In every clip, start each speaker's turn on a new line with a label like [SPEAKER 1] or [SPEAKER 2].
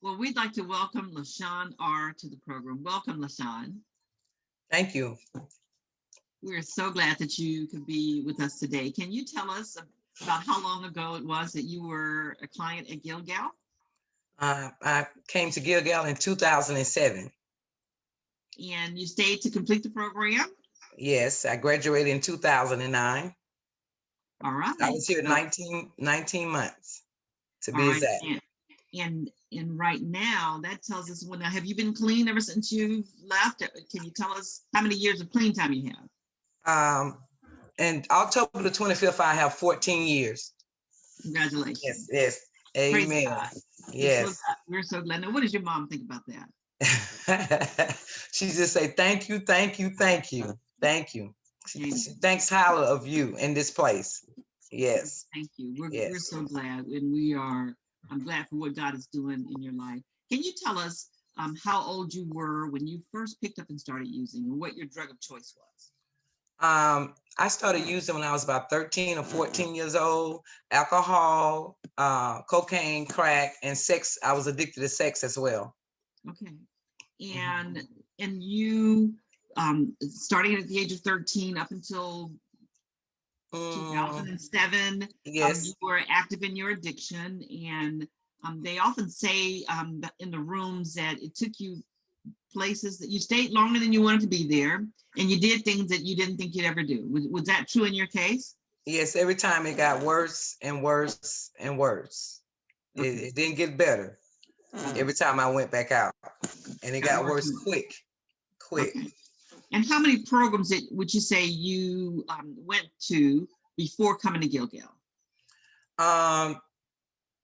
[SPEAKER 1] Well, we'd like to welcome Lashun R to the program. Welcome, Lashun.
[SPEAKER 2] Thank you.
[SPEAKER 1] We're so glad that you could be with us today. Can you tell us about how long ago it was that you were a client at Gilgal?
[SPEAKER 2] I came to Gilgal in 2007.
[SPEAKER 1] And you stayed to complete the program?
[SPEAKER 2] Yes, I graduated in 2009.
[SPEAKER 1] All right.
[SPEAKER 2] I was here
[SPEAKER 1] So,
[SPEAKER 2] 19 months to
[SPEAKER 1] all
[SPEAKER 2] be
[SPEAKER 1] right.
[SPEAKER 2] exact.
[SPEAKER 1] And right now, that tells us when. Now, have you been clean ever since you left? Can you tell us how many years of clean time you have?
[SPEAKER 2] And October the 25th, I have 14 years.
[SPEAKER 1] Congratulations.
[SPEAKER 2] Yes.
[SPEAKER 1] Praise
[SPEAKER 2] Amen.
[SPEAKER 1] God.
[SPEAKER 2] Yes.
[SPEAKER 1] We're so glad. Now, what does your mom think about that?
[SPEAKER 2] She just say, thank you, thank you, thank you, thank you. She thanks highly of you in this place. Yes.
[SPEAKER 1] Thank you. We're so glad, and I'm glad for what God is doing in your life. Can you tell us how old you were when you first picked up and started using, and what your drug of choice was?
[SPEAKER 2] I started using when I was about 13 or 14 years old. Alcohol, cocaine, crack, and sex. I was addicted to sex as well.
[SPEAKER 1] Okay. And you starting at the age of 13 up until 2007,
[SPEAKER 2] yes,
[SPEAKER 1] you were active in your addiction, and they often say in the rooms that it took you places that you stayed longer than you wanted to be there, and you did things that you didn't think you'd ever do. Was that true in your case?
[SPEAKER 2] Yes, every time it got worse and worse and worse. Okay. It didn't get better. Every time I went back out, and it got worse quick.
[SPEAKER 1] Okay. And how many programs would you say you went to before coming to Gilgal?
[SPEAKER 2] Now,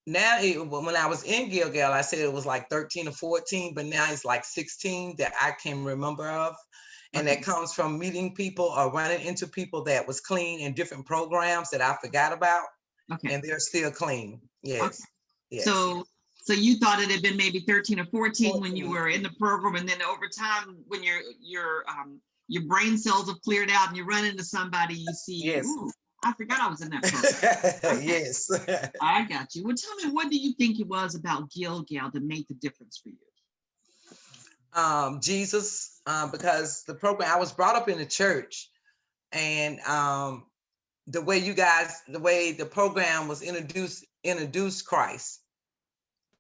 [SPEAKER 2] when I was in Gilgal, I said it was like 13 or 14, but now it's like 16 that I can remember of. And that comes from meeting people or running into people that was clean in different programs that I forgot about. Okay. And they're still clean. Yes. Okay. Yes.
[SPEAKER 1] So you thought it had been maybe 13 or 14 when you were in the program, and then over time, when your brain cells have cleared out and you run into somebody, you see, yes. Ooh, I forgot I was in that program. Okay.
[SPEAKER 2] Yes.
[SPEAKER 1] I got you. Well, tell me, what do you think it was about Gilgal that made the difference for you?
[SPEAKER 2] Jesus, because the program, I was brought up in the church, and the way the program was introduced Christ.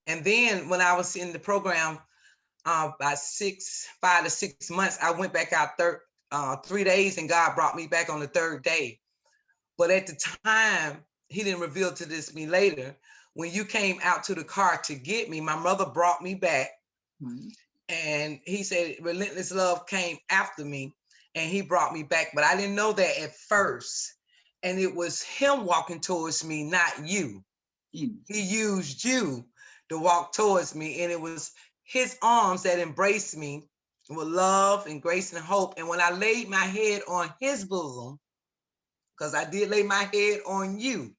[SPEAKER 2] And then when I was in the program, about 5 to 6 months, I went back out 3 days, and God brought me back on the third day. But at the time, he didn't reveal to me later. When you came out to the car to get me, my mother brought me back. Mm-hmm. And he said, relentless love came after me, and he brought me back. But I didn't know that at first. And it was him walking towards me, not you. Mm-hmm. He used you to walk towards me. And it was his arms that embraced me with love and grace and hope. And when I laid my head on his bosom, because I did lay my head on you,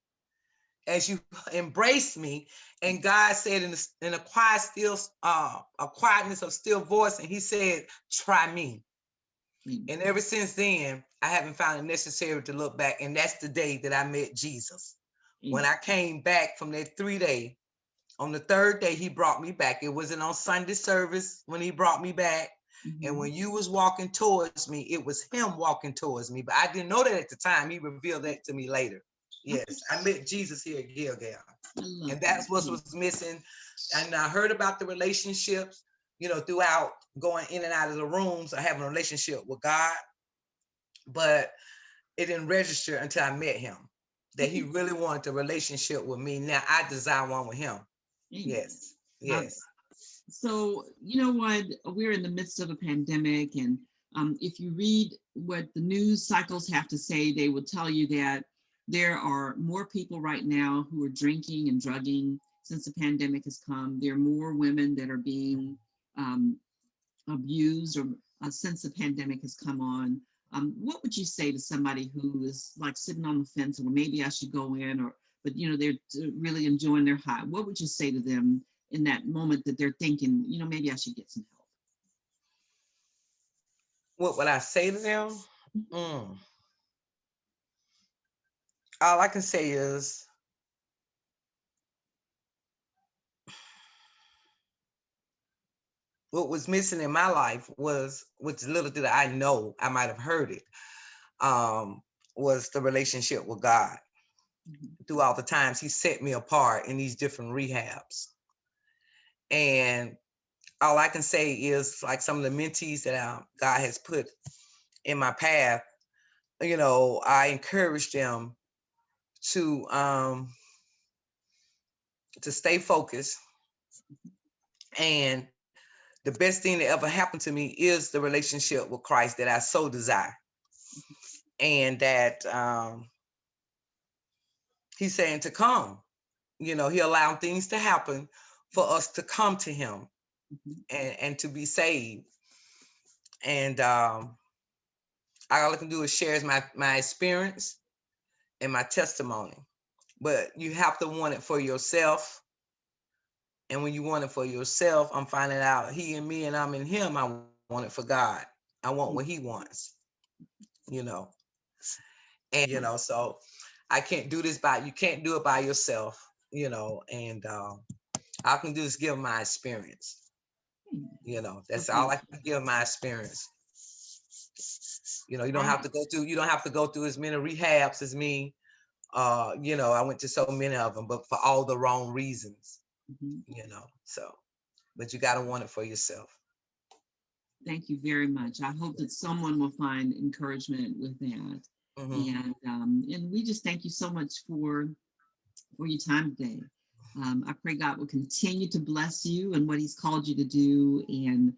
[SPEAKER 2] as you embraced me, and God said in a quietness of still voice, and he said, try me. Mm-hmm. And ever since then, I haven't found it necessary to look back. And that's the day that I met Jesus. Mm-hmm. When I came back from that 3 day, on the third day, he brought me back. It wasn't on Sunday service when he brought me back. Mm-hmm. And when you was walking towards me, it was him walking towards me. But I didn't know that at the time. He revealed that to me later. Yes, I met Jesus here at Gilgal. And that's what was missing. And I heard about the relationships, throughout going in and out of the rooms, I have a relationship with God. But it didn't register until I met him, that he really wanted a relationship with me. Now I desire one with him. Yes, yes.
[SPEAKER 1] So, you know what? We're in the midst of a pandemic. And if you read what the news cycles have to say, they will tell you that there are more people right now who are drinking and drugging since the pandemic has come. There are more women that are being abused or since the pandemic has come on. What would you say to somebody who is like sitting on the fence, or maybe I should go in, but they're really enjoying their high? What would you say to them in that moment that they're thinking, maybe I should get some help?
[SPEAKER 2] What would I say to them? All I can say is, what was missing in my life was, which little did I know, I might have heard it, was the relationship with God. Through all the times he set me apart in these different rehabs. And all I can say is, like, some of the mentees that God has put in my path, I encourage them to stay focused. And the best thing that ever happened to me is the relationship with Christ that I so desire. And that he's saying to come. He allowed things to happen for us to come to him and to be saved. And all I can do is share my experience and my testimony. But you have to want it for yourself. And when you want it for yourself, I'm finding out he in me and I'm in him. I want it for God. I want what he wants, And, so I can't do this you can't do it by yourself, and all I can do is give my experience. That's all I can give my experience. You don't have to go through as many rehabs as me. I went to so many of them, but for all the wrong reasons, so, but you got to want it for yourself.
[SPEAKER 1] Thank you very much. I hope that someone will find encouragement with that. And we just thank you so much for your time today. I pray God will continue to bless you and what he's called you to do. And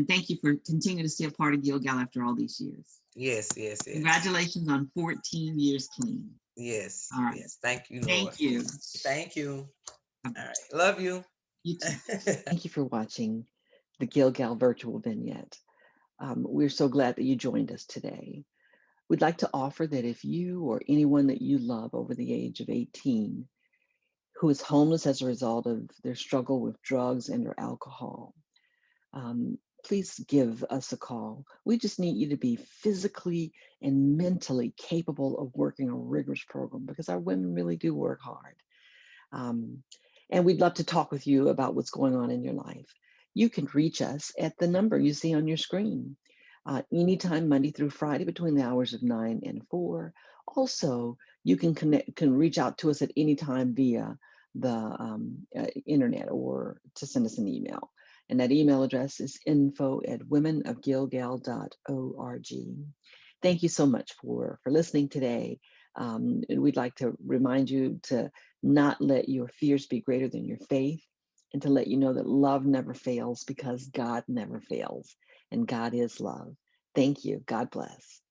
[SPEAKER 1] thank you for continuing to stay a part of Gilgal after all these years.
[SPEAKER 2] Yes.
[SPEAKER 1] Congratulations on 14 years clean.
[SPEAKER 2] Yes.
[SPEAKER 1] All right.
[SPEAKER 2] Yes. Thank you, Lord.
[SPEAKER 1] Thank you.
[SPEAKER 2] Thank you. All right. Love you.
[SPEAKER 1] You too.
[SPEAKER 3] Thank you for watching the Gilgal Virtual Vignette. We're so glad that you joined us today. We'd like to offer that if you or anyone that you love over the age of 18 who is homeless as a result of their struggle with drugs and or alcohol, please give us a call. We just need you to be physically and mentally capable of working a rigorous program, because our women really do work hard. And we'd love to talk with you about what's going on in your life. You can reach us at the number you see on your screen, anytime Monday through Friday between the hours of 9 and 4. Also, you can reach out to us at any time via the internet, or to send us an email. And that email address is info@womenofgilgal.org. Thank you so much for listening today. And we'd like to remind you to not let your fears be greater than your faith, and to let you know that love never fails, because God never fails, and God is love. Thank you. God bless.